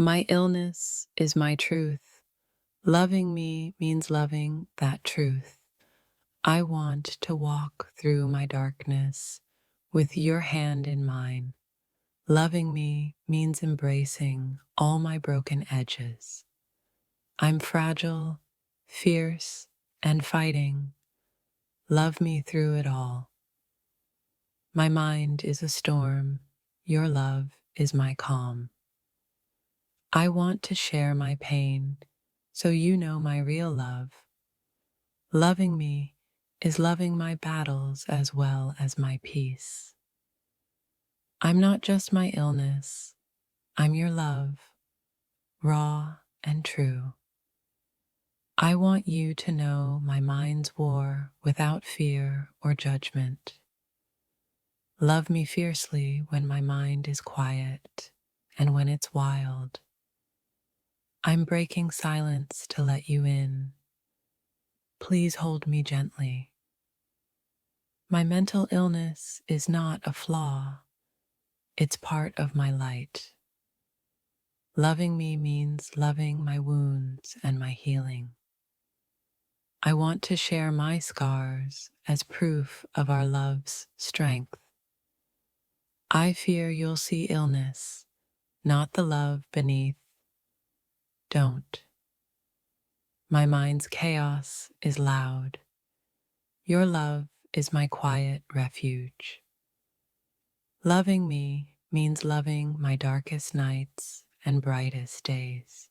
My illness is my truth. Loving me means loving that truth. I want to walk through my darkness with your hand in mine. Loving me means embracing all my broken edges. I'm fragile, fierce, and fighting. Love me through it all. My mind is a storm. Your love is my calm. I want to share my pain so you know my real love. Loving me is loving my battles as well as my peace. I'm not just my illness, I'm your love, raw and true. I want you to know my mind's war without fear or judgment. Love me fiercely when my mind is quiet and when it's wild. I'm breaking silence to let you in. Please hold me gently. My mental illness is not a flaw. It's part of my light. Loving me means loving my wounds and my healing. I want to share my scars as proof of our love's strength. I fear you'll see illness, not the love beneath. Don't. My mind's chaos is loud. Your love is my quiet refuge. Loving me means loving my darkest nights and brightest days.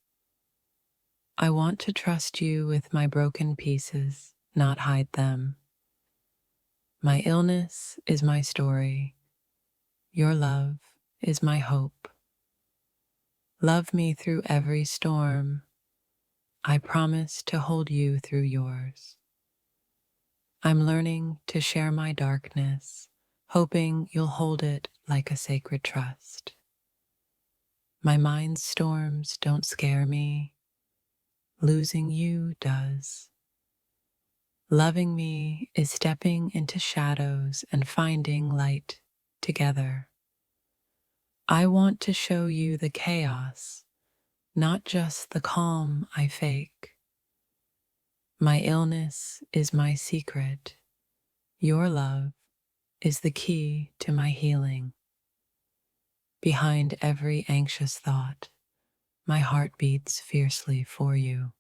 I want to trust you with my broken pieces, not hide them. My illness is my story. Your love is my hope. Love me through every storm. I promise to hold you through yours. I'm learning to share my darkness, hoping you'll hold it like a sacred trust. My mind's storms don't scare me. Losing you does. Loving me is stepping into shadows and finding light together. I want to show you the chaos, not just the calm I fake. My illness is my secret. Your love is the key to my healing. Behind every anxious thought, my heart beats fiercely for you.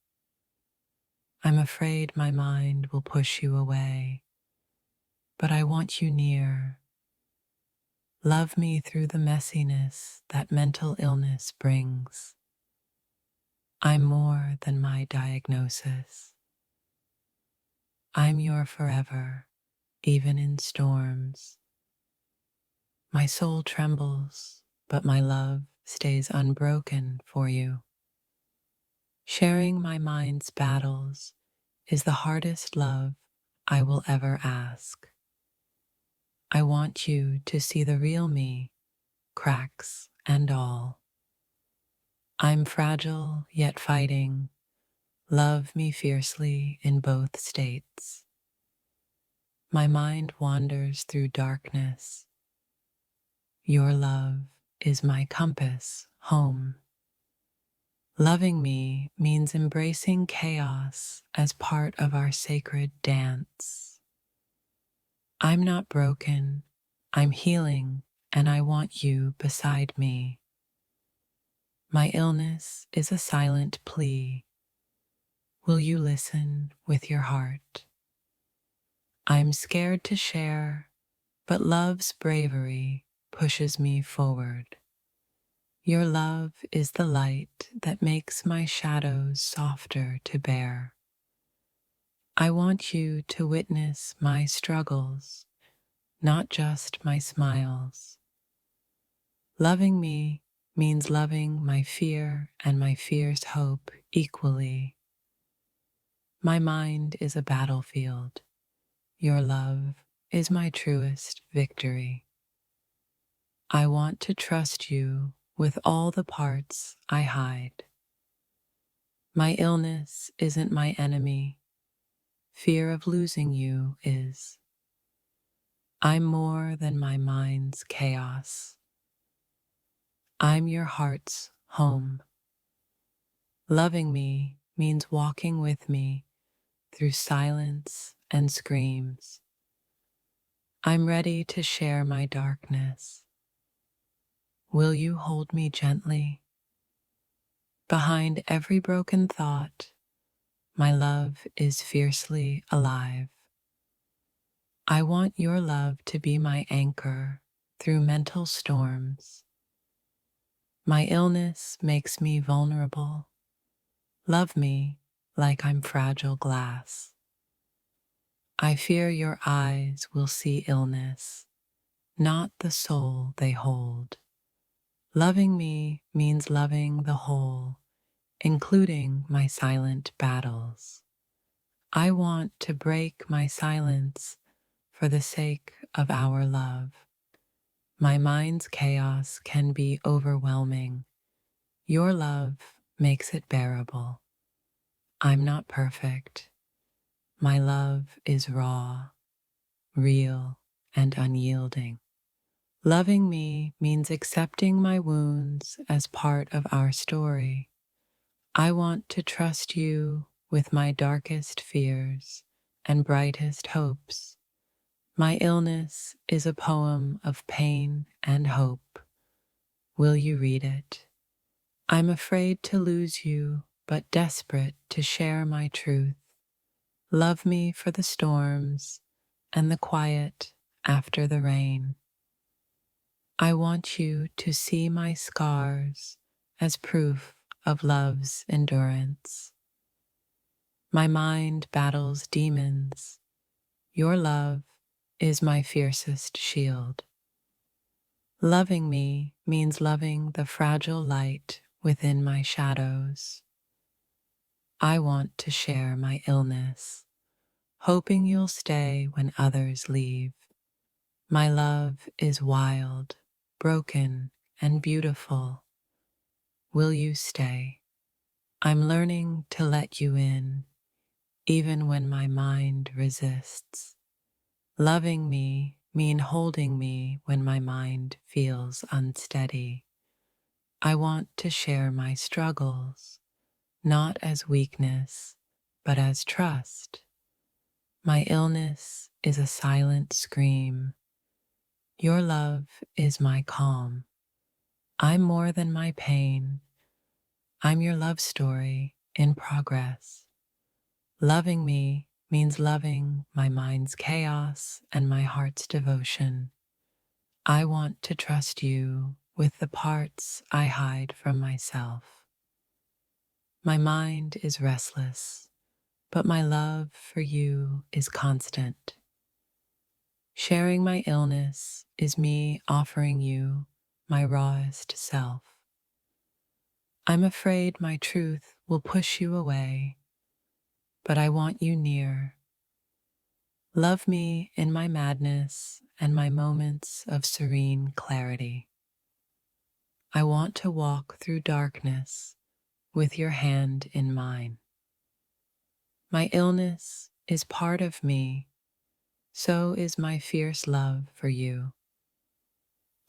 I'm afraid my mind will push you away, but I want you near. Love me through the messiness that mental illness brings. I'm more than my diagnosis. I'm your forever, even in storms. My soul trembles, but my love stays unbroken for you. Sharing my mind's battles is the hardest love I will ever ask. I want you to see the real me, cracks and all. I'm fragile yet fighting. Love me fiercely in both states. My mind wanders through darkness. Your love is my compass home. Loving me means embracing chaos as part of our sacred dance. I'm not broken, I'm healing, and I want you beside me. My illness is a silent plea. Will you listen with your heart? I'm scared to share, but love's bravery pushes me forward. Your love is the light that makes my shadows softer to bear. I want you to witness my struggles, not just my smiles. Loving me means loving my fear and my fierce hope equally. My mind is a battlefield. Your love is my truest victory. I want to trust you with all the parts I hide. My illness isn't my enemy. Fear of losing you is. I'm more than my mind's chaos. I'm your heart's home. Loving me means walking with me through silence and screams. I'm ready to share my darkness. Will you hold me gently? Behind every broken thought, my love is fiercely alive. I want your love to be my anchor through mental storms. My illness makes me vulnerable. Love me like I'm fragile glass. I fear your eyes will see illness, not the soul they hold. Loving me means loving the whole, including my silent battles. I want to break my silence for the sake of our love. My mind's chaos can be overwhelming. Your love makes it bearable. I'm not perfect. My love is raw, real, and unyielding. Loving me means accepting my wounds as part of our story. I want to trust you with my darkest fears and brightest hopes. My illness is a poem of pain and hope. Will you read it? I'm afraid to lose you, but desperate to share my truth. Love me for the storms and the quiet after the rain. I want you to see my scars as proof of love's endurance. My mind battles demons. Your love is my fiercest shield. Loving me means loving the fragile light within my shadows. I want to share my illness, hoping you'll stay when others leave. My love is wild, broken, and beautiful. Will you stay? I'm learning to let you in, even when my mind resists. Loving me means holding me when my mind feels unsteady. I want to share my struggles, not as weakness, but as trust. My illness is a silent scream. Your love is my calm. I'm more than my pain. I'm your love story in progress. Loving me means loving my mind's chaos and my heart's devotion. I want to trust you with the parts I hide from myself. My mind is restless, but my love for you is constant. Sharing my illness is me offering you my rawest self. I'm afraid my truth will push you away, but I want you near. Love me in my madness and my moments of serene clarity. I want to walk through darkness with your hand in mine. My illness is part of me, so is my fierce love for you.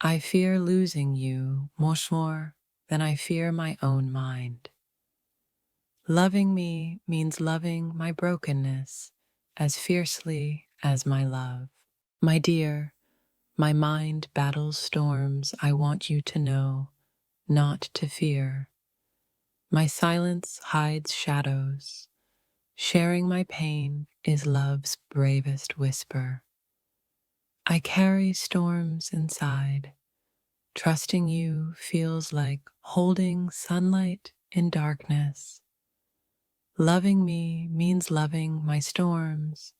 I fear losing you much more than I fear my own mind. Loving me means loving my brokenness as fiercely as my love. My dear, my mind battles storms I want you to know, not to fear. My silence hides shadows. Sharing my pain is love's bravest whisper. I carry storms inside. Trusting you feels like holding sunlight in darkness. Loving me means loving my storms,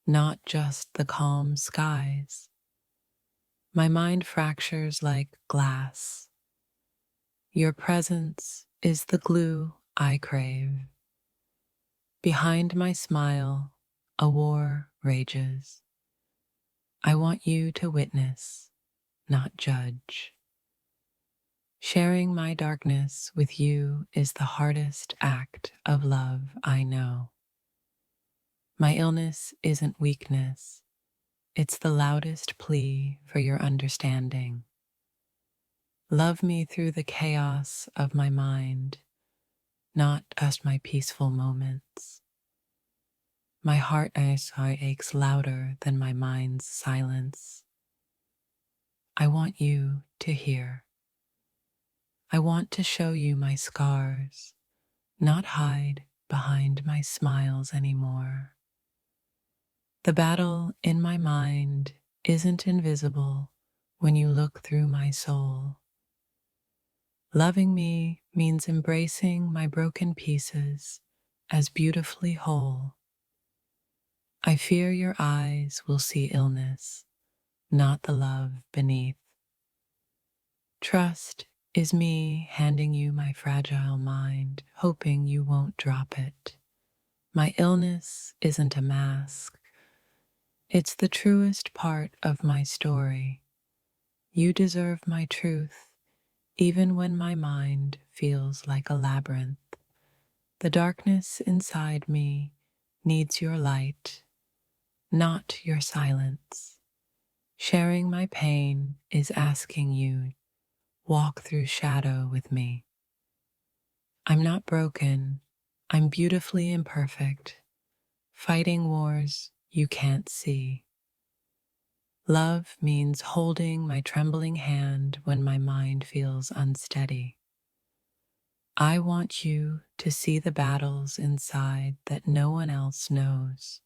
not just the calm skies. My mind fractures like glass. Your presence is the glue I crave. Behind my smile, a war rages. I want you to witness, not judge. Sharing my darkness with you is the hardest act of love I know. My illness isn't weakness, it's the loudest plea for your understanding. Love me through the chaos of my mind. not just my peaceful moments. My heart aches louder than my mind's silence. I want you to hear. I want to show you my scars, not hide behind my smiles anymore. The battle in my mind isn't invisible when you look through my soul. Loving me means embracing my broken pieces as beautifully whole. I fear your eyes will see illness, not the love beneath. Trust is me handing you my fragile mind, hoping you won't drop it. My illness isn't a mask. It's the truest part of my story. You deserve my truth, even when my mind feels like a labyrinth. The darkness inside me needs your light, not your silence. Sharing my pain is asking you, walk through shadow with me. I'm not broken, I'm beautifully imperfect, fighting wars you can't see. Love means holding my trembling hand when my mind feels unsteady. I want you to see the battles inside that no one else knows.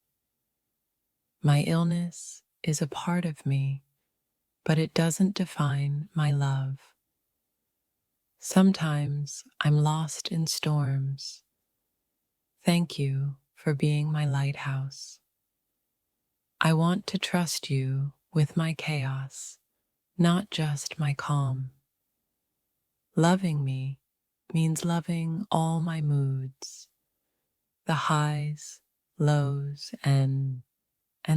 My illness is a part of me, but it doesn't define my love. Sometimes I'm lost in storms. Thank you for being my lighthouse. I want to trust you with my chaos, not just my calm. Loving me means loving all my moods, the highs, lows, and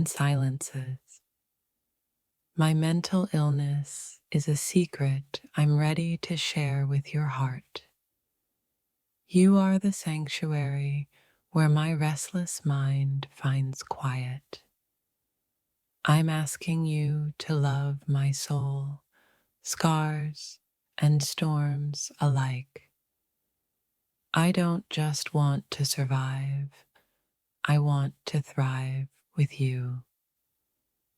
silences. My mental illness is a secret I'm ready to share with your heart. You are the sanctuary where my restless mind finds quiet. I'm asking you to love my soul, scars and storms alike. I don't just want to survive, I want to thrive with you.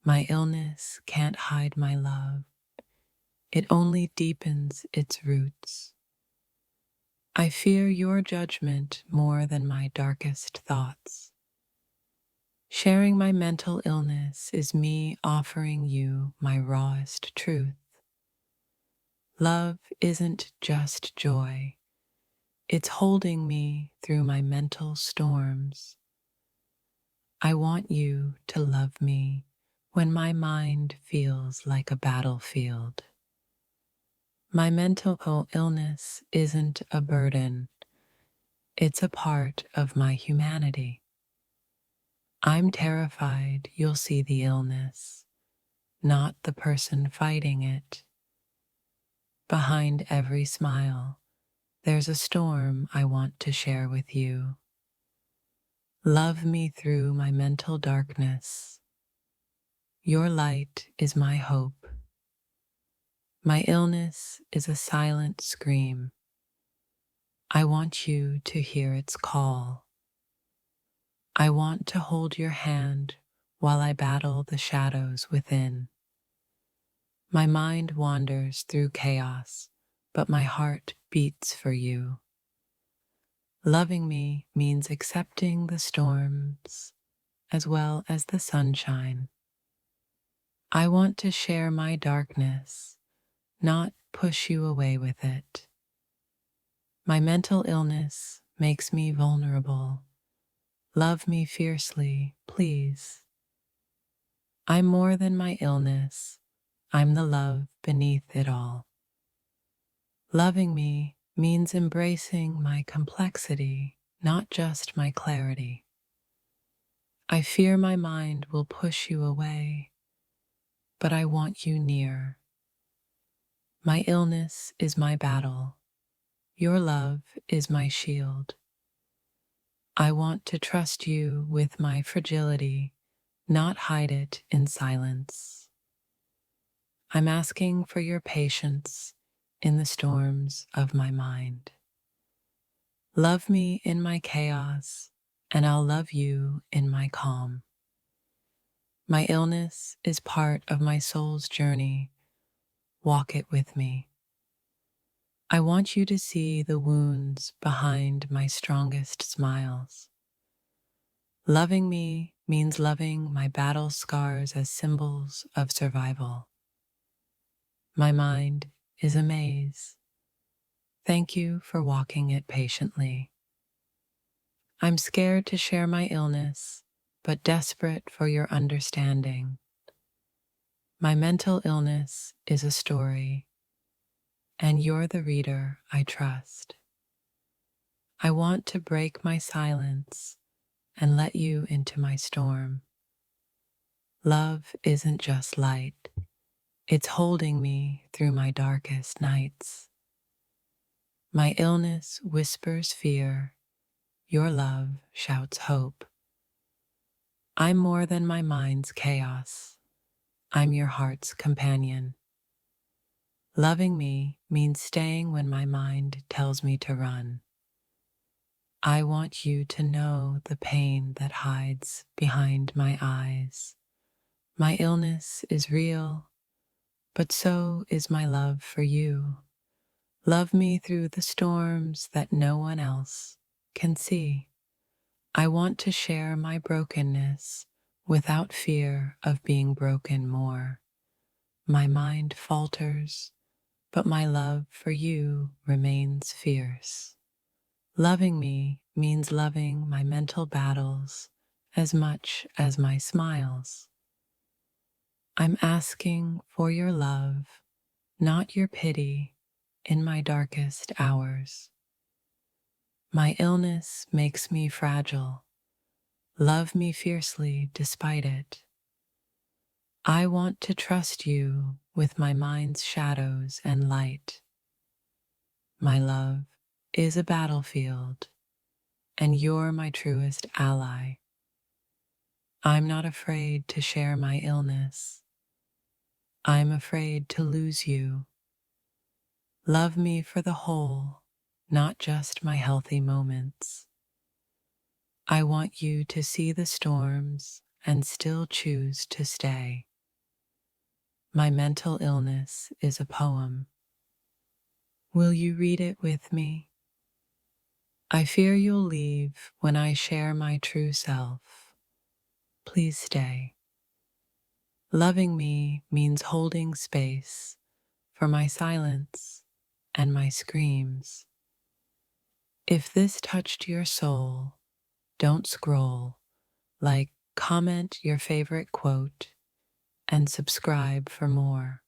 My illness can't hide my love, it only deepens its roots. I fear your judgment more than my darkest thoughts. Sharing my mental illness is me offering you my rawest truth. Love isn't just joy, it's holding me through my mental storms. I want you to love me when my mind feels like a battlefield. My mental illness isn't a burden, it's a part of my humanity. I'm terrified you'll see the illness, not the person fighting it. Behind every smile, there's a storm I want to share with you. Love me through my mental darkness. Your light is my hope. My illness is a silent scream. I want you to hear its call. I want to hold your hand while I battle the shadows within. My mind wanders through chaos, but my heart beats for you. Loving me means accepting the storms as well as the sunshine. I want to share my darkness, not push you away with it. My mental illness makes me vulnerable. Love me fiercely, please. I'm more than my illness. I'm the love beneath it all. Loving me means embracing my complexity, not just my clarity. I fear my mind will push you away, but I want you near. My illness is my battle. Your love is my shield. I want to trust you with my fragility, not hide it in silence. I'm asking for your patience in the storms of my mind. Love me in my chaos, and I'll love you in my calm. My illness is part of my soul's journey. Walk it with me. I want you to see the wounds behind my strongest smiles. Loving me means loving my battle scars as symbols of survival. My mind is a maze. Thank you for walking it patiently. I'm scared to share my illness, but desperate for your understanding. My mental illness is a story, and you're the reader I trust. I want to break my silence and let you into my storm. Love isn't just light, it's holding me through my darkest nights. My illness whispers fear, your love shouts hope. I'm more than my mind's chaos. I'm your heart's companion. Loving me means staying when my mind tells me to run. I want you to know the pain that hides behind my eyes. My illness is real, but so is my love for you. Love me through the storms that no one else can see. I want to share my brokenness without fear of being broken more. My mind falters, but my love for you remains fierce. Loving me means loving my mental battles as much as my smiles. I'm asking for your love, not your pity, in my darkest hours. My illness makes me fragile. Love me fiercely despite it. I want to trust you with my mind's shadows and light. My love is a battlefield, and you're my truest ally. I'm not afraid to share my illness. I'm afraid to lose you. Love me for the whole, not just my healthy moments. I want you to see the storms and still choose to stay. My mental illness is a poem. Will you read it with me? I fear you'll leave when I share my true self. Please stay. Loving me means holding space for my silence and my screams. If this touched your soul, don't scroll. Like, comment your favorite quote and subscribe for more.